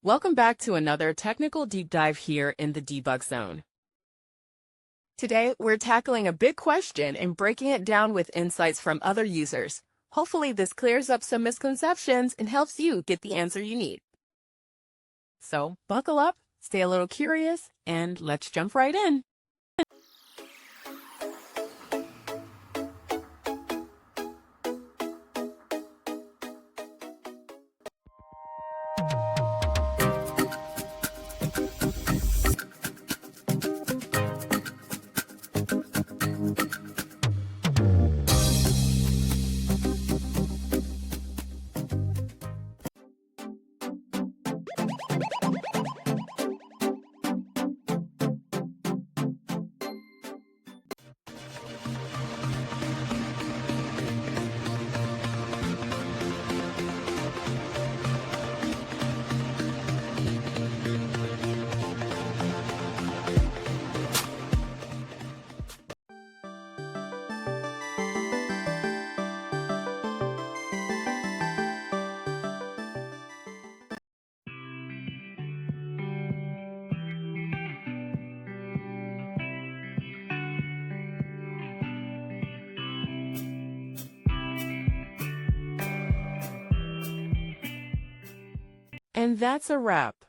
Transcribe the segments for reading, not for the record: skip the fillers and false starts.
Welcome back to another technical deep dive here in the debug zone. Today, we're tackling a big question and breaking it down with insights from other users. Hopefully, this clears up some misconceptions and helps you get the answer you need. So, buckle up, stay a little curious, and let's jump right in. And that's a wrap.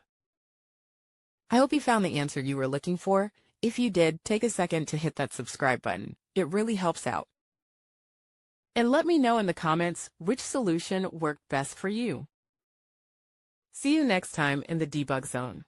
I hope you found the answer you were looking for. If you did, take a second to hit that subscribe button. It really helps out. And let me know in the comments which solution worked best for you. See you next time in the debug zone.